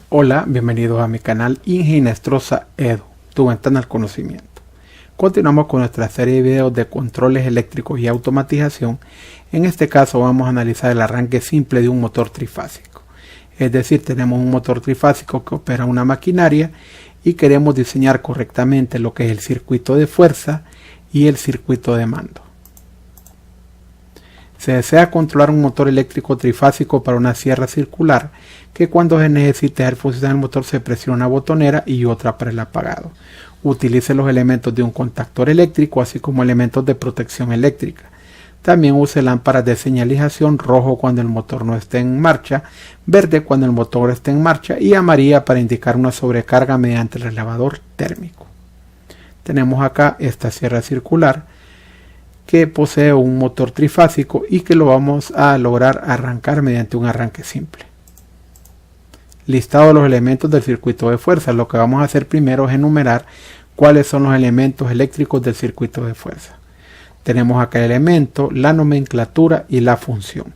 Hola, bienvenidos a mi canal Inginestrosa Edu, tu ventana al conocimiento. Continuamos con nuestra serie de videos de controles eléctricos y automatización. En este caso vamos a analizar el arranque simple de un motor trifásico. Es decir, tenemos un motor trifásico que opera una maquinaria y queremos diseñar correctamente lo que es el circuito de fuerza y el circuito de mando. Se desea controlar un motor eléctrico trifásico para una sierra circular que cuando se necesite hacer funcionar el motor se presiona una botonera y otra para el apagado. Utilice los elementos de un contactor eléctrico así como elementos de protección eléctrica. También use lámparas de señalización rojo cuando el motor no esté en marcha, verde cuando el motor esté en marcha y amarilla para indicar una sobrecarga mediante el relevador térmico. Tenemos acá esta sierra circular que posee un motor trifásico y que lo vamos a lograr arrancar mediante un arranque simple. Listado de los elementos del circuito de fuerza. Lo que vamos a hacer primero es enumerar cuáles son los elementos eléctricos del circuito de fuerza. Tenemos acá el elemento, la nomenclatura y la función.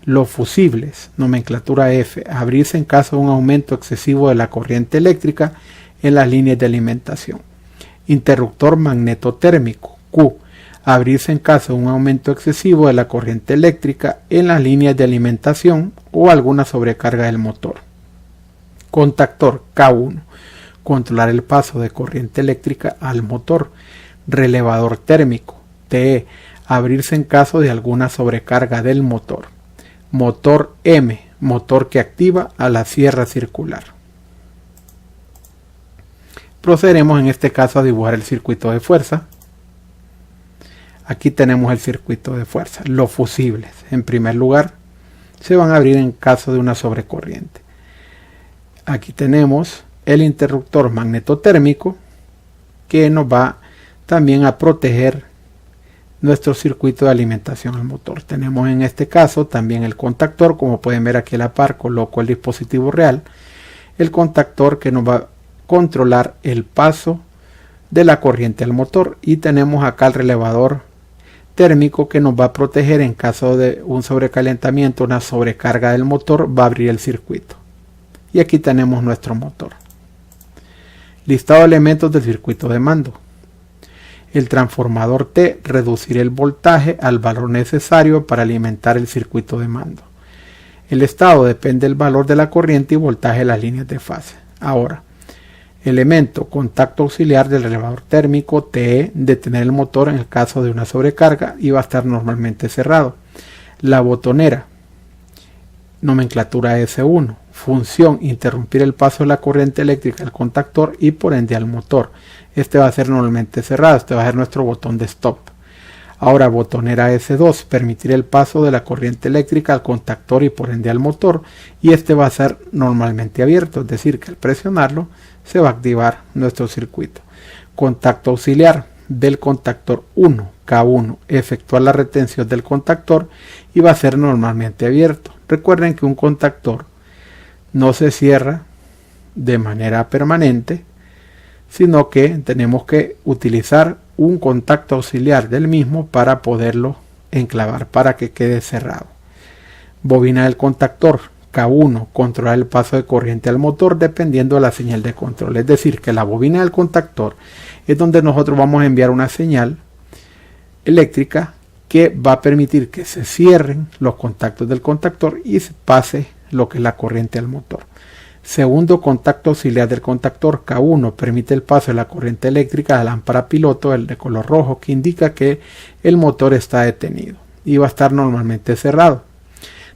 Los fusibles, nomenclatura F, abrirse en caso de un aumento excesivo de la corriente eléctrica en las líneas de alimentación. Interruptor magnetotérmico, Q, abrirse en caso de un aumento excesivo de la corriente eléctrica en las líneas de alimentación o alguna sobrecarga del motor. Contactor K1, controlar el paso de corriente eléctrica al motor. Relevador térmico TE, abrirse en caso de alguna sobrecarga del motor. Motor M, motor que activa a la sierra circular. Procederemos en este caso a dibujar el circuito de fuerza. Aquí tenemos el circuito de fuerza. Los fusibles, en primer lugar, se van a abrir en caso de una sobrecorriente. Aquí tenemos el interruptor magnetotérmico que nos va también a proteger nuestro circuito de alimentación al motor. Tenemos en este caso también el contactor, como pueden ver aquí a la par, coloco el dispositivo real. El contactor que nos va a controlar el paso de la corriente al motor y tenemos acá el relevador térmico que nos va a proteger en caso de un sobrecalentamiento, una sobrecarga del motor, va a abrir el circuito. Y aquí tenemos nuestro motor. Listado de elementos del circuito de mando. El transformador T, reducir el voltaje al valor necesario para alimentar el circuito de mando. El estado depende del valor de la corriente y voltaje de las líneas de fase. Ahora, elemento contacto auxiliar del relevador térmico TE, detener el motor en el caso de una sobrecarga y va a estar normalmente cerrado. La botonera, nomenclatura S1, función interrumpir el paso de la corriente eléctrica al contactor y por ende al motor. Este va a ser normalmente cerrado, este va a ser nuestro botón de stop. Ahora botonera S2, permitir el paso de la corriente eléctrica al contactor y por ende al motor, y este va a ser normalmente abierto, es decir que al presionarlo se va a activar nuestro circuito. Contacto auxiliar del contactor 1, K1, efectuar la retención del contactor y va a ser normalmente abierto. Recuerden que un contactor no se cierra de manera permanente, sino que tenemos que utilizar un contacto auxiliar del mismo para poderlo enclavar para que quede cerrado. Bobina del contactor K1, controlar el paso de corriente al motor dependiendo de la señal de control. Es decir, que la bobina del contactor es donde nosotros vamos a enviar una señal eléctrica que va a permitir que se cierren los contactos del contactor y se pase lo que es la corriente al motor. Segundo contacto auxiliar del contactor K1, permite el paso de la corriente eléctrica a la lámpara piloto, el de color rojo, que indica que el motor está detenido y va a estar normalmente cerrado.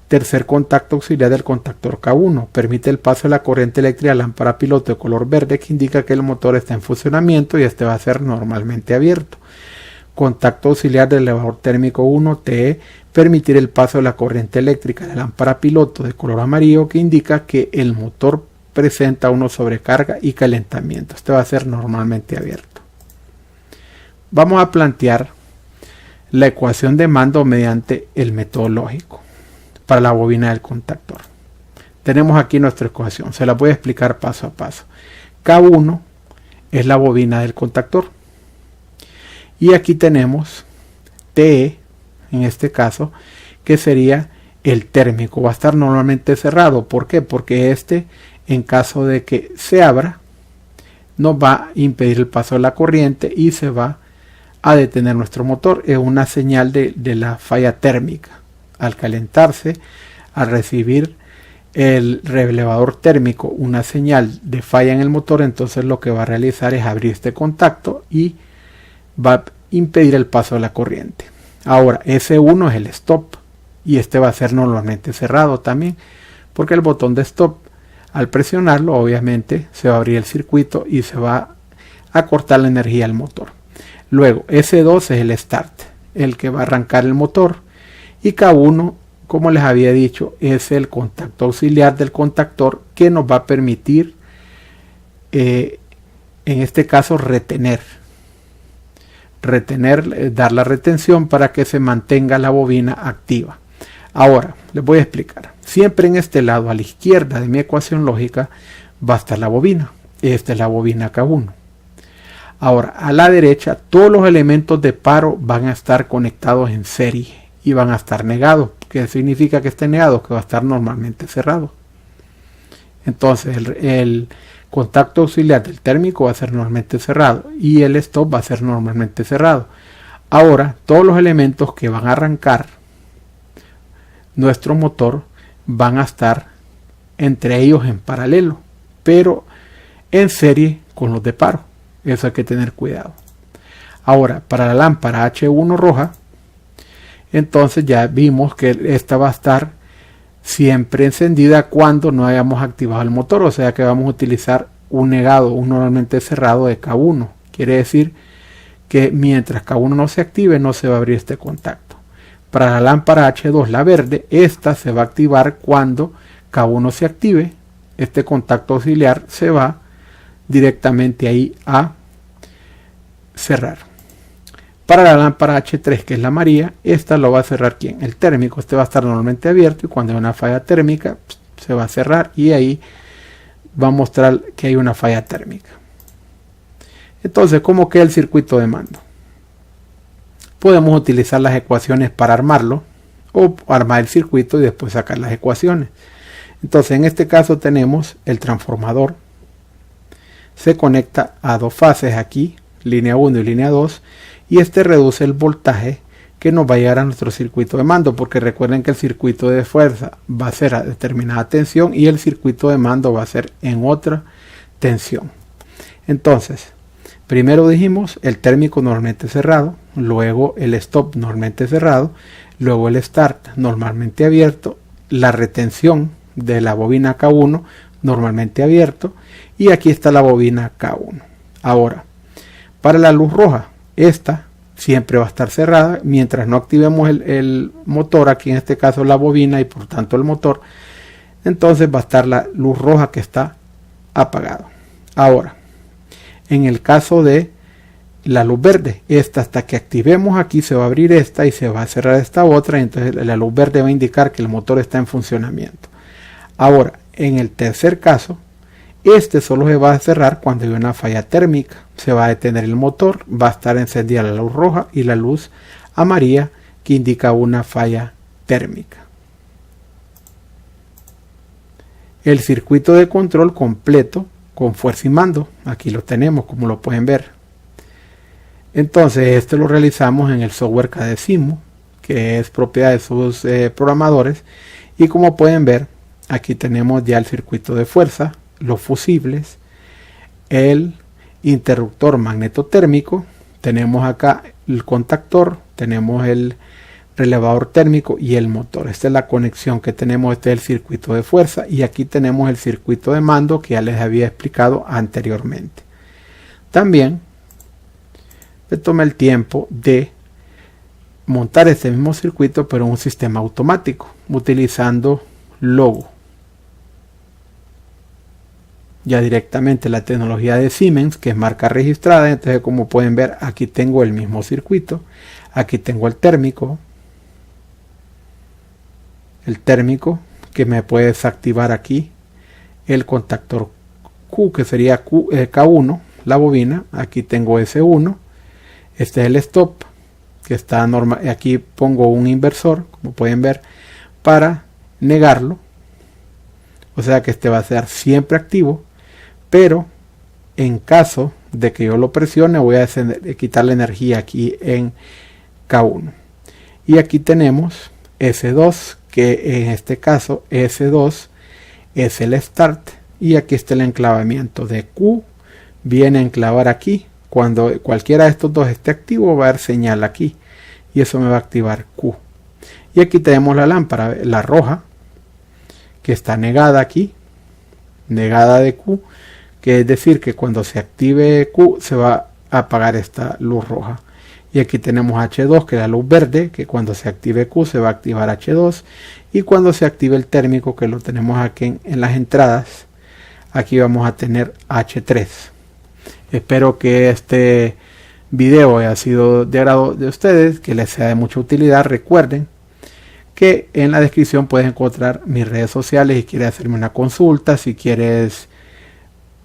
Tercer contacto auxiliar del contactor K1, permite el paso de la corriente eléctrica a la lámpara piloto de color verde, que indica que el motor está en funcionamiento y este va a ser normalmente abierto. Contacto auxiliar del elevador térmico 1 TE, permitir el paso de la corriente eléctrica a la lámpara piloto de color amarillo, que indica que el motor presenta una sobrecarga y calentamiento. Este va a ser normalmente abierto. vamos a plantear la ecuación de mando mediante el método lógico para la bobina del contactor. Tenemos aquí nuestra ecuación, se la voy a explicar paso a paso. K1 es la bobina del contactor y aquí tenemos TE, en este caso, que sería el térmico. Va a estar normalmente cerrado. ¿Por qué? Porque este, en caso de que se abra, nos va a impedir el paso de la corriente y se va a detener nuestro motor. Es una señal de la falla térmica. Al calentarse, al recibir el relevador térmico una señal de falla en el motor, entonces lo que va a realizar es abrir este contacto y va a impedir el paso de la corriente. Ahora, S1 es el stop y este va a ser normalmente cerrado también, porque el botón de stop, al presionarlo, obviamente se va a abrir el circuito y se va a cortar la energía del motor. Luego, S2 es el start, el que va a arrancar el motor, y K1, como les había dicho, es el contacto auxiliar del contactor que nos va a permitir, en este caso, dar la retención para que se mantenga la bobina activa. Ahora, les voy a explicar. Siempre en este lado, a la izquierda de mi ecuación lógica, va a estar la bobina. Esta es la bobina K1. Ahora, a la derecha, todos los elementos de paro van a estar conectados en serie y van a estar negados. ¿Qué significa que esté negado? Que va a estar normalmente cerrado. Entonces, el contacto auxiliar del térmico va a ser normalmente cerrado y el stop va a ser normalmente cerrado. Ahora, todos los elementos que van a arrancar nuestro motor van a estar entre ellos en paralelo, pero en serie con los de paro. Eso hay que tener cuidado. Ahora, para la lámpara H1 roja, entonces ya vimos que esta va a estar siempre encendida cuando no hayamos activado el motor, o sea que vamos a utilizar un negado, un normalmente cerrado de K1. Quiere decir que mientras K1 no se active, no se va a abrir este contacto. Para la lámpara H2, la verde, esta se va a activar cuando K1 se active. Este contacto auxiliar se va directamente ahí a cerrar. Para la lámpara H3, que es la amarilla, esta lo va a cerrar ¿quién? El térmico. Este va a estar normalmente abierto y cuando hay una falla térmica se va a cerrar y ahí va a mostrar que hay una falla térmica. Entonces, ¿cómo queda el circuito de mando? Podemos utilizar las ecuaciones para armarlo o armar el circuito y después sacar las ecuaciones. Entonces, en este caso tenemos el transformador. Se conecta a dos fases aquí, línea 1 y línea 2, y este reduce el voltaje que nos va a llegar a nuestro circuito de mando, porque recuerden que el circuito de fuerza va a ser a determinada tensión y el circuito de mando va a ser en otra tensión. Entonces, primero dijimos el térmico normalmente cerrado, luego el stop normalmente cerrado, luego el start normalmente abierto, la retención de la bobina K1 normalmente abierto y aquí está la bobina K1. Ahora, para la luz roja, esta siempre va a estar cerrada mientras no activemos el motor, aquí en este caso la bobina y por tanto el motor, entonces va a estar la luz roja que está apagado. Ahora, en el caso de la luz verde, esta hasta que activemos aquí se va a abrir esta y se va a cerrar esta otra, y entonces la luz verde va a indicar que el motor está en funcionamiento. Ahora, en el tercer caso, este solo se va a cerrar cuando hay una falla térmica. Se va a detener el motor, va a estar encendida la luz roja y la luz amarilla que indica una falla térmica. El circuito de control completo con fuerza y mando, aquí lo tenemos como lo pueden ver. Entonces este lo realizamos en el software Cadecimu, que es propiedad de sus programadores, y como pueden ver aquí tenemos ya el circuito de fuerza, los fusibles, el interruptor magnetotérmico, tenemos acá el contactor, tenemos el relevador térmico y el motor. Esta es la conexión que tenemos, este es el circuito de fuerza y aquí tenemos el circuito de mando que ya les había explicado anteriormente. También me tomé el tiempo de montar este mismo circuito pero en un sistema automático utilizando Logo. ya directamente la tecnología de Siemens, que es marca registrada. Entonces, como pueden ver, aquí tengo el mismo circuito. Aquí tengo el térmico que me puede desactivar aquí el contactor Q, que sería K1, la bobina. Aquí tengo S1. Este es el stop, que está normal. Aquí pongo un inversor, como pueden ver, para negarlo. O sea que este va a ser siempre activo, pero en caso de que yo lo presione, voy a quitar la energía aquí en K1. Y aquí tenemos S2, que en este caso S2 es el start, y aquí está el enclavamiento de Q. Viene a enclavar aquí. Cuando cualquiera de estos dos esté activo, va a haber señal aquí, y eso me va a activar Q. Y aquí tenemos la lámpara, la roja, que está negada aquí, negada de Q, que es decir que cuando se active Q se va a apagar esta luz roja. Y aquí tenemos H2, que es la luz verde, que cuando se active Q se va a activar H2. Y cuando se active el térmico, que lo tenemos aquí en las entradas, aquí vamos a tener H3. Espero que este video haya sido de agrado de ustedes, que les sea de mucha utilidad. Recuerden que en la descripción puedes encontrar mis redes sociales si quieres hacerme una consulta, si quieres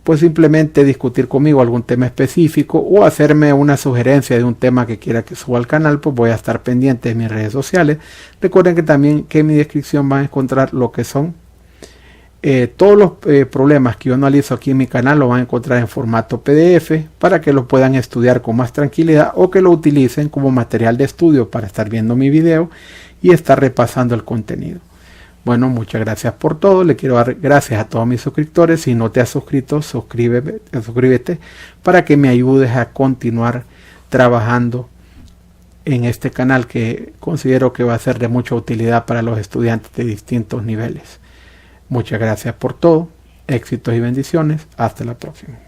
pues simplemente discutir conmigo algún tema específico o hacerme una sugerencia de un tema que quiera que suba al canal, pues voy a estar pendiente de mis redes sociales. Recuerden que también que en mi descripción van a encontrar lo que son todos los problemas que yo analizo aquí en mi canal. Lo van a encontrar en formato PDF para que lo puedan estudiar con más tranquilidad, o que lo utilicen como material de estudio para estar viendo mi video y estar repasando el contenido. Bueno, muchas gracias por todo. Le quiero dar gracias a todos mis suscriptores. Si no te has suscrito, suscríbete para que me ayudes a continuar trabajando en este canal, que considero que va a ser de mucha utilidad para los estudiantes de distintos niveles. Muchas gracias por todo. Éxitos y bendiciones. Hasta la próxima.